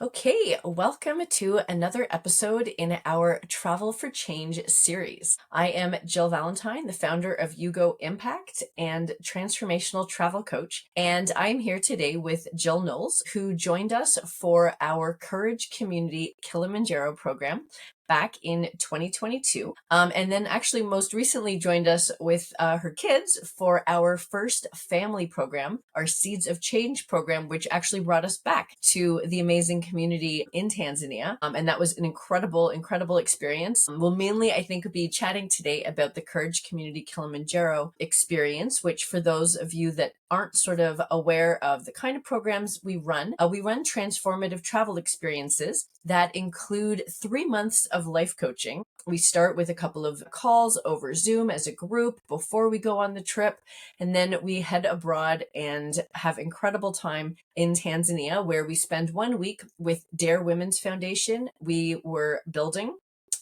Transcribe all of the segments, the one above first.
Okay, welcome to another episode in our Travel for Change series. I am Jill Valentine, the founder of Yugo Impact and transformational travel coach, and I'm here today with Jill Knowles, who joined us for our Courage Community Kilimanjaro program back in 2022. And then actually most recently joined us with her kids for our first family program, our Seeds of Change program, which actually brought us back to the amazing community in Tanzania. And that was an incredible experience. We'll mainly, I think, be chatting today about the Courage Community Kilimanjaro experience, which for those of you that aren't sort of aware of the kind of programs we run transformative travel experiences that include 3 months of life coaching. We start with a couple of calls over Zoom as a group before we go on the trip. And then we head abroad and have incredible time in Tanzania, where we spend 1 week with Dare Women's Foundation. We were building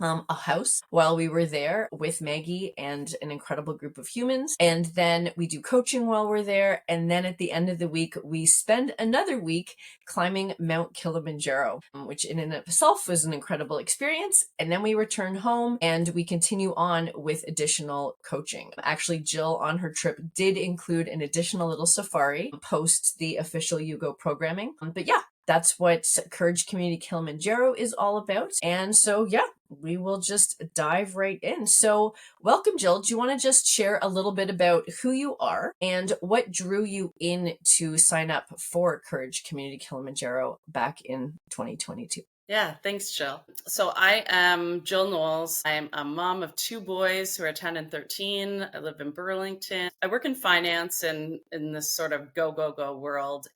a house while we were there with Maggie and an incredible group of humans. And then we do coaching while we're there. And then at the end of the week, we spend another week climbing Mount Kilimanjaro, which in and of itself was an incredible experience. And then we return home and we continue on with additional coaching. Actually, Jill on her trip did include an additional little safari post the official Yugo programming. But yeah, that's what Courage Community Kilimanjaro is all about. And so, yeah, we will just dive right in. So, welcome, Jill. Do you want to just share a little bit about who you are and what drew you in to sign up for Courage Community Kilimanjaro back in 2022? Yeah, thanks, Jill. So I am Jill Knowles. I'm a mom of two boys who are 10 and 13. I live in Burlington. I work in finance and in this sort of go world.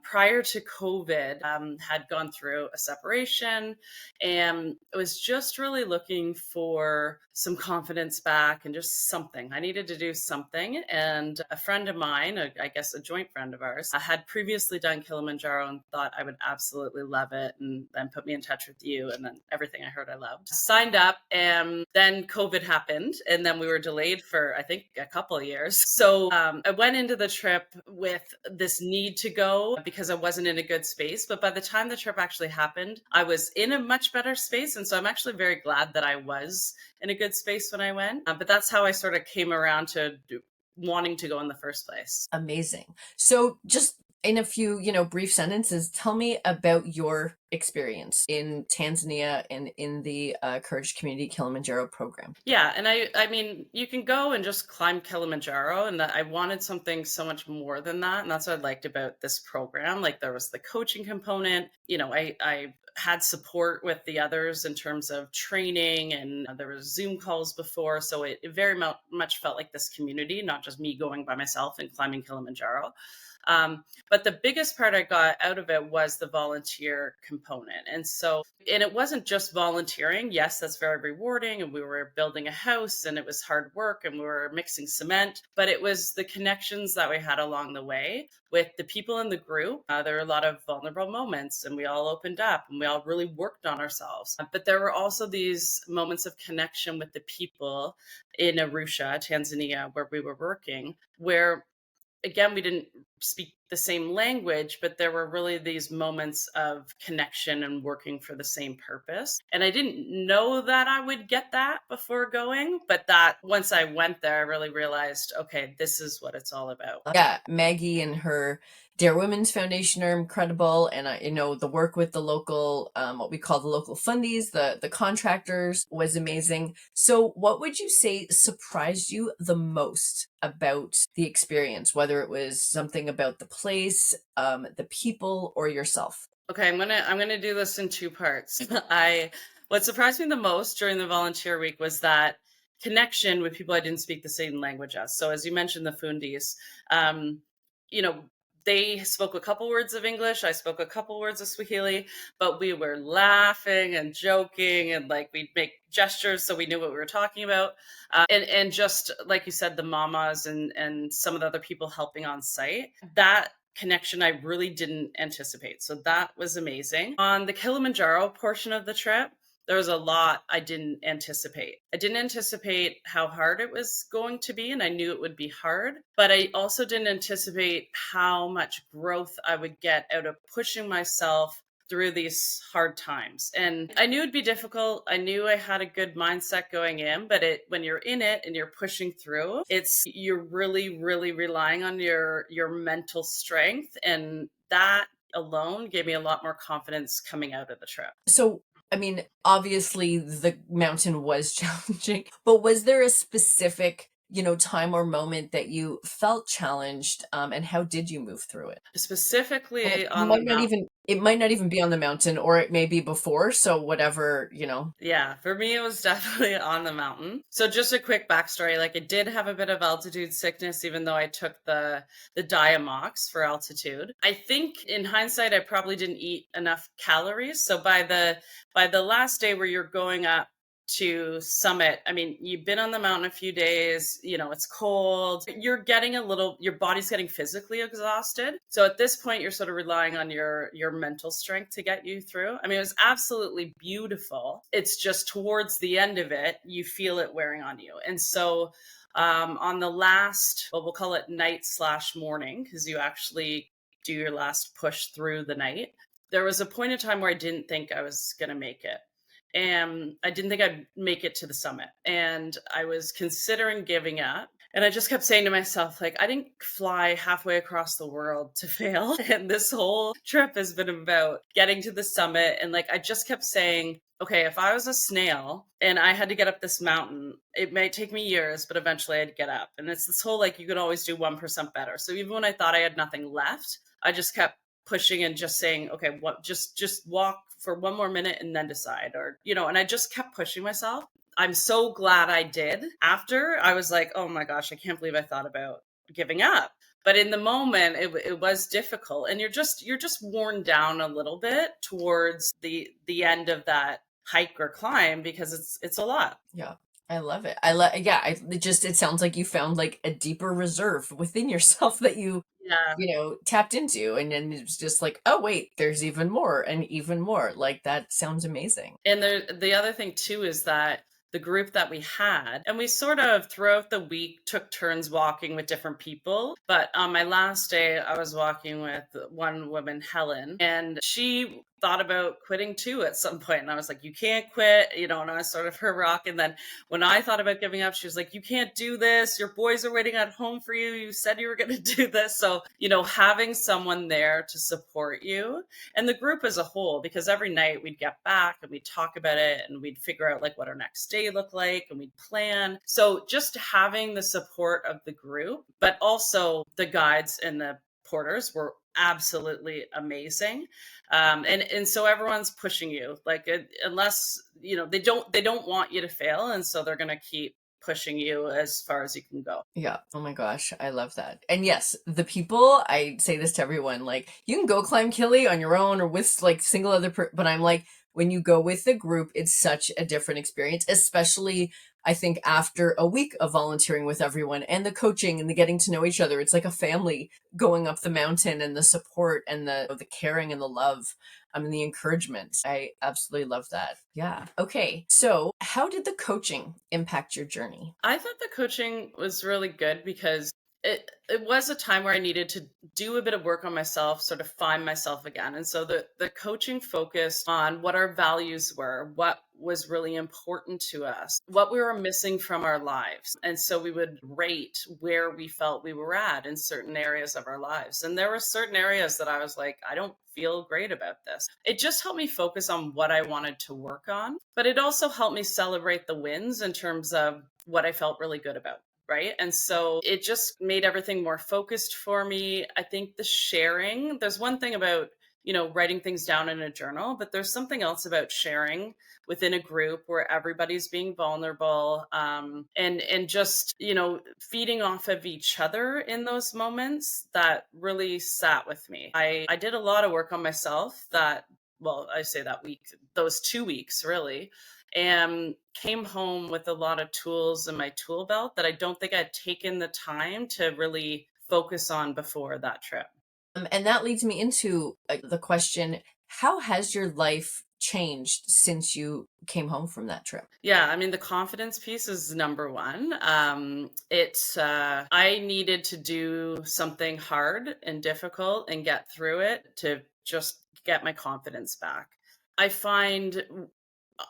Prior to COVID, had gone through a separation and I was just really looking for some confidence back and just something. I needed to do something. And a friend of mine, I guess a joint friend of ours, had previously done Kilimanjaro and thought I would absolutely love it, and then put me in touch with you, and then everything I heard I loved. Signed up, and then COVID happened, and then we were delayed for I think a couple of years. So I went into the trip with this need to go because I wasn't in a good space. But by the time the trip actually happened, I was in a much better space, and so I'm actually very glad that I was in a good space when I went. But that's how I sort of came around to wanting to go in the first place. Amazing. So, just in a few, brief sentences, tell me about your experience in Tanzania and in the Courage Community Kilimanjaro program. Yeah, and I mean, you can go and just climb Kilimanjaro, and that I wanted something so much more than that, and that's what I liked about this program. Like there was the coaching component. I had support with the others in terms of training, and there was Zoom calls before, so it very much felt like this community, not just me going by myself and climbing Kilimanjaro. But the biggest part I got out of it was the volunteer component. And it wasn't just volunteering. Yes, that's very rewarding. And we were building a house and it was hard work and we were mixing cement, but it was the connections that we had along the way with the people in the group. There were a lot of vulnerable moments and we all opened up and we all really worked on ourselves. But there were also these moments of connection with the people in Arusha, Tanzania, where we were working, where again, we didn't speak the same language, but there were really these moments of connection and working for the same purpose. And I didn't know that I would get that before going, but that once I went there, I really realized, okay, this is what it's all about. Yeah, Maggie and her Dare Women's Foundation are incredible, and the work with the local, what we call the local fundies, the contractors, was amazing. So, what would you say surprised you the most about the experience, whether it was something about the place, the people, or yourself? Okay, I'm gonna do this in two parts. I What surprised me the most during the volunteer week was that connection with people I didn't speak the same language as. So as you mentioned, the Fundis, um, you know, they spoke a couple words of English. I spoke a couple words of Swahili, but we were laughing and joking, and like we'd make gestures so we knew what we were talking about. And just like you said, the mamas and some of the other people helping on site. That connection I really didn't anticipate. So that was amazing. On the Kilimanjaro portion of the trip, there was a lot I didn't anticipate. I didn't anticipate how hard it was going to be, and I knew it would be hard, but I also didn't anticipate how much growth I would get out of pushing myself through these hard times. And I knew it'd be difficult. I knew I had a good mindset going in, but when you're in it and you're pushing through, you're really, really relying on your mental strength. And that alone gave me a lot more confidence coming out of the trip. So, I mean, obviously the mountain was challenging, but was there a specific, time or moment that you felt challenged, and how did you move through it? And Specifically on the mountain. it might not even be on the mountain, or it may be before, so whatever. Yeah, for me, it was definitely on the mountain. So just a quick backstory, like I did have a bit of altitude sickness, even though I took the Diamox for altitude. I think in hindsight, I probably didn't eat enough calories. So by the last day where you're going up to summit, I mean, you've been on the mountain a few days, it's cold, your body's getting physically exhausted. So at this point, you're sort of relying on your mental strength to get you through. I mean, it was absolutely beautiful. It's just towards the end of it, you feel it wearing on you. And so on the last, well, we'll call it night/morning, because you actually do your last push through the night. There was a point in time where I didn't think I was going to make it. And I didn't think I'd make it to the summit. And I was considering giving up. And I just kept saying to myself, like, I didn't fly halfway across the world to fail. And this whole trip has been about getting to the summit. And like, I just kept saying, okay, if I was a snail and I had to get up this mountain, it may take me years, but eventually I'd get up. And it's this whole, like, you could always do 1% better. So even when I thought I had nothing left, I just kept pushing and just saying, okay, what, just walk for one more minute and then decide, and I just kept pushing myself. I'm so glad I did. After, I was like, oh my gosh, I can't believe I thought about giving up. But in the moment, it was difficult, and you're just worn down a little bit towards the end of that hike or climb, because it's a lot. Yeah. I love it. Yeah, it sounds like you found like a deeper reserve within yourself that Yeah. tapped into, and then it's just like, oh wait, there's even more and even more. Like that sounds amazing. And the other thing too is that the group that we had, and we sort of throughout the week took turns walking with different people. But on my last day, I was walking with one woman, Helen, and she thought about quitting too at some point. And I was like, you can't quit, and I was sort of her rock. And then when I thought about giving up, she was like, you can't do this. Your boys are waiting at home for you. You said you were going to do this. So, having someone there to support you, and the group as a whole, because every night we'd get back and we'd talk about it and we'd figure out like what our next day looked like, and we'd plan. So just having the support of the group, but also the guides and the porters were absolutely amazing. And so everyone's pushing you, like, unless they don't want you to fail, and so they're going to keep pushing you as far as you can go. Yeah. Oh my gosh, I love that. And yes, the people, I say this to everyone, like you can go climb Kili on your own or with like single but I'm like, when you go with the group, it's such a different experience, especially I think after a week of volunteering with everyone and the coaching and the getting to know each other. It's like a family going up the mountain, and the support and the caring and the love. I mean, the encouragement. I absolutely love that. Yeah. Okay. So, how did the coaching impact your journey? I thought the coaching was really good because it was a time where I needed to do a bit of work on myself, sort of find myself again. And so the coaching focused on what our values were, what was really important to us, what we were missing from our lives. And so we would rate where we felt we were at in certain areas of our lives. And there were certain areas that I was like, I don't feel great about this. It just helped me focus on what I wanted to work on, but it also helped me celebrate the wins in terms of what I felt really good about. Right. And so it just made everything more focused for me. I think the sharing, there's one thing about, writing things down in a journal, but there's something else about sharing within a group where everybody's being vulnerable, and just, feeding off of each other in those moments that really sat with me. I did a lot of work on myself I say that week, those 2 weeks really, and came home with a lot of tools in my tool belt that I don't think I'd taken the time to really focus on before that trip. And that leads me into the question, how has your life changed since you came home from that trip? Yeah, I mean, the confidence piece is number one. I needed to do something hard and difficult and get through it to just get my confidence back. I find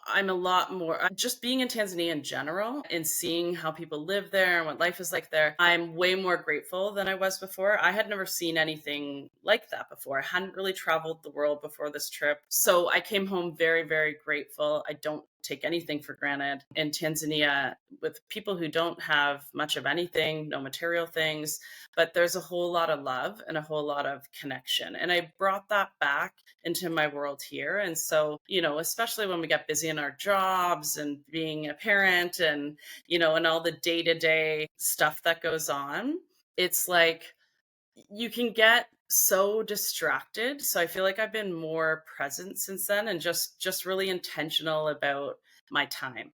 I'm a lot more just being in Tanzania in general and seeing how people live there and what life is like there. I'm way more grateful than I was before. I had never seen anything like that before. I hadn't really traveled the world before this trip. So I came home very, very grateful. I don't take anything for granted. In Tanzania, with people who don't have much of anything, no material things, but there's a whole lot of love and a whole lot of connection. And I brought that back into my world here. And so, especially when we get busy in our jobs and being a parent and, and all the day to day stuff that goes on, it's like you can get so distracted. So I feel like I've been more present since then and just really intentional about my time.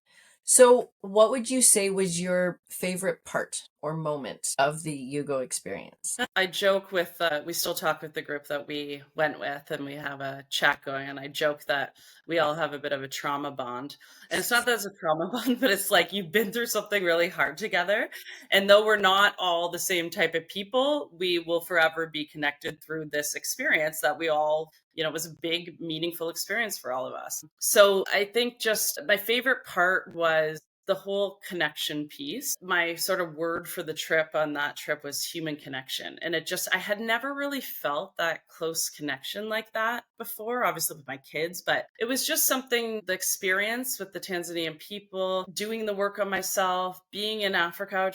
So, what would you say was your favorite part or moment of the Yugo experience? I joke with, we still talk with the group that we went with, and we have a chat going. And I joke that we all have a bit of a trauma bond. And it's not that it's a trauma bond, but it's like you've been through something really hard together. And though we're not all the same type of people, we will forever be connected through this experience that we all, was a big, meaningful experience for all of us. So I think just my favorite part was the whole connection piece. My sort of word for the trip on that trip was human connection. And I had never really felt that close connection like that before, obviously with my kids, but it was just something, the experience with the Tanzanian people, doing the work on myself, being in Africa,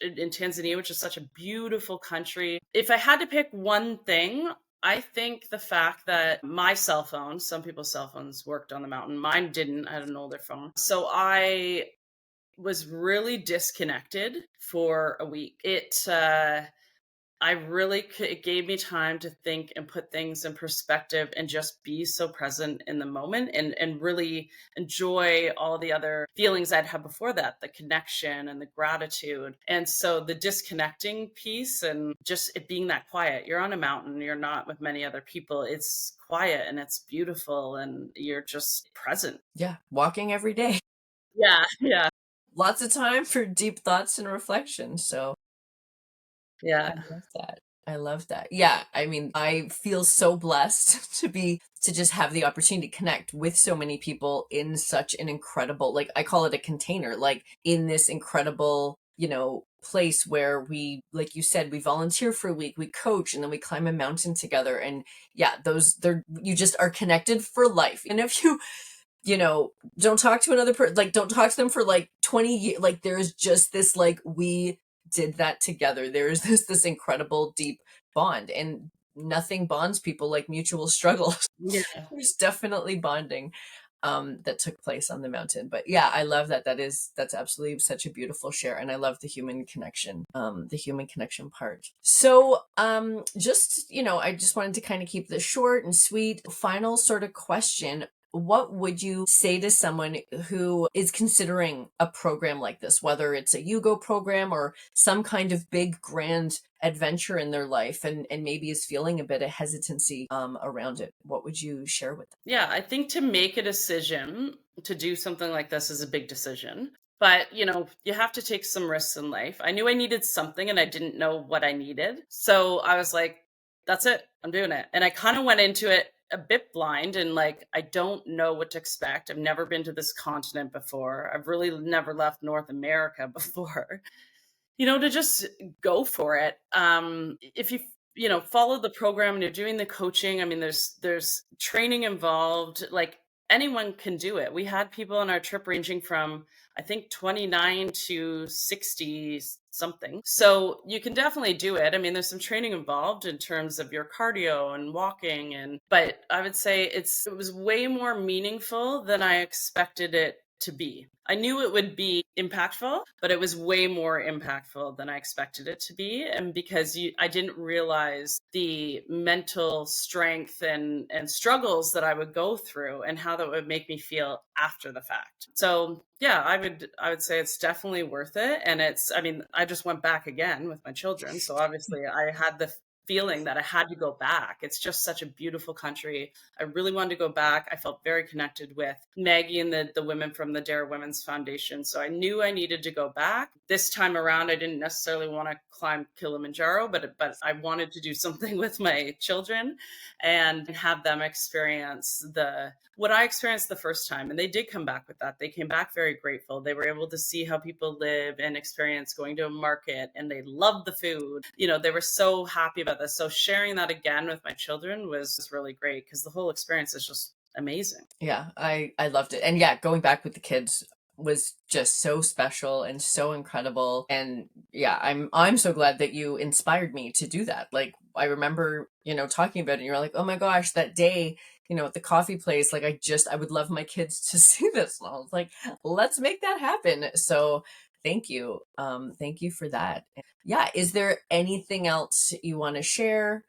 in Tanzania, which is such a beautiful country. If I had to pick one thing, I think the fact that my cell phone, some people's cell phones worked on the mountain, mine didn't. I had an older phone. So I was really disconnected for a week. It gave me time to think and put things in perspective and just be so present in the moment and really enjoy all the other feelings I'd had before that, the connection and the gratitude. And so the disconnecting piece and just it being that quiet, you're on a mountain, you're not with many other people. It's quiet and it's beautiful and you're just present. Yeah, walking every day. Yeah, yeah, Lots of time for deep thoughts and reflection. So, I yeah. love that. I love that. Yeah, I mean, I feel so blessed to just have the opportunity to connect with so many people in such an incredible, like I call it a container, like in this incredible, place where we, like you said, we volunteer for a week, we coach, and then we climb a mountain together. And yeah, you just are connected for life. And if don't talk to another person, like don't talk to them for like 20 years, like there's just this, like, we did that together. There is this incredible deep bond, and nothing bonds people like mutual struggles. Yeah. There's definitely bonding that took place on the mountain. But yeah, I love that's absolutely such a beautiful share, and I love the human connection part. So just I just wanted to kind of keep this short and sweet. Final sort of question: what would you say to someone who is considering a program like this, whether it's a Yugo program or some kind of big grand adventure in their life, and maybe is feeling a bit of hesitancy around it? What would you share with them? Yeah, I think to make a decision to do something like this is a big decision. But, you have to take some risks in life. I knew I needed something and I didn't know what I needed. So I was like, that's it. I'm doing it. And I kind of went into it a bit blind and like, I don't know what to expect. I've never been to this continent before. I've really never left North America before. To just go for it. If you follow the program and you're doing the coaching, I mean, there's training involved. Like anyone can do it. We had people on our trip ranging from I think 29 to 60 something. So you can definitely do it. I mean, there's some training involved in terms of your cardio and walking but I would say it was way more meaningful than I expected it to be. I knew it would be impactful, but it was way more impactful than I expected it to be. And because I didn't realize the mental strength and struggles that I would go through and how that would make me feel after the fact. So yeah, I would say it's definitely worth it. And I mean, I just went back again with my children. So obviously I had the feeling that I had to go back. It's just such a beautiful country. I really wanted to go back. I felt very connected with Maggie and the women from the Dare Women's Foundation. So I knew I needed to go back. This time around, I didn't necessarily want to climb Kilimanjaro, but I wanted to do something with my children and have them experience the what I experienced the first time. And they did come back with that. They came back very grateful. They were able to see how people live and experience going to a market, and they loved the food. They were so happy about this. So sharing that again with my children was really great because the whole experience is just amazing. Yeah, I loved it. And yeah, going back with the kids was just so special and so incredible. And yeah, I'm so glad that you inspired me to do that. Like I remember, talking about it, and you're like, "Oh my gosh, that day, at the coffee place, like I would love my kids to see this." And I was like, "Let's make that happen." So, thank you. Thank you for that. Yeah, is there anything else you want to share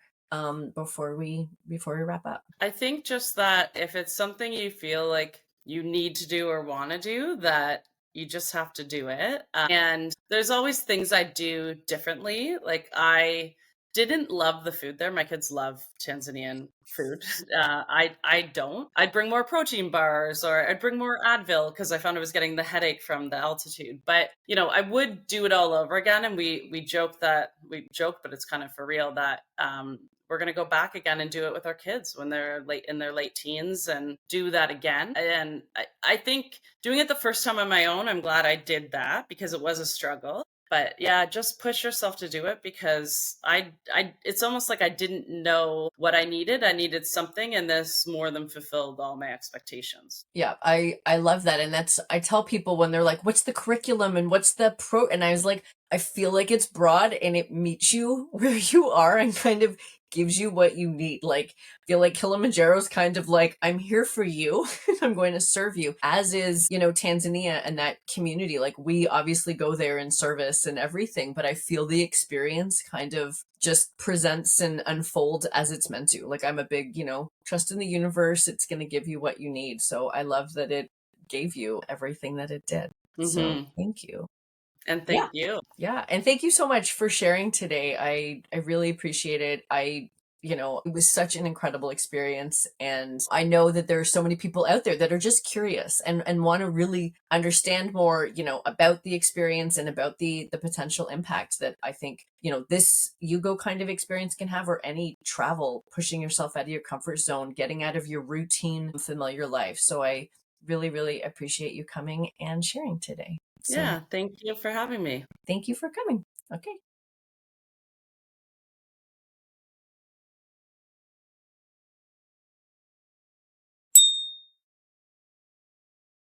before we wrap up? I think just that if it's something you feel like you need to do or want to do, that you just have to do it. And there's always things I do differently. Like I didn't love the food there. My kids love Tanzanian food. I don't. I'd bring more protein bars or I'd bring more Advil because I found I was getting the headache from the altitude. But I would do it all over again. And we joke, but it's kind of for real that we're going to go back again and do it with our kids when they're in their late teens and do that again. And I think doing it the first time on my own, I'm glad I did that because it was a struggle. But yeah, just push yourself to do it because it's almost like I didn't know what I needed. I needed something, and this more than fulfilled all my expectations. Yeah, I love that. And I tell people when they're like, "What's the curriculum and what's the pro?" And I was like, I feel like it's broad and it meets you where you are and kind of gives you what you need. Like, I feel like Kilimanjaro's kind of like, I'm here for you. I'm going to serve you, as is, Tanzania and that community. Like, we obviously go there in service and everything, but I feel the experience kind of just presents and unfold as it's meant to. Like, I'm a big, trust in the universe. It's going to give you what you need. So I love that it gave you everything that it did. So Hmm. thank you. And Yeah. thank you. Yeah. And thank you so much for sharing today. I really appreciate it. It was such an incredible experience. And I know that there are so many people out there that are just curious and want to really understand more, about the experience and about the potential impact that I think, this Yugo kind of experience can have, or any travel, pushing yourself out of your comfort zone, getting out of your routine, familiar life. So I really, really appreciate you coming and sharing today. So Yeah. Thank you for having me. thank you for coming. Okay.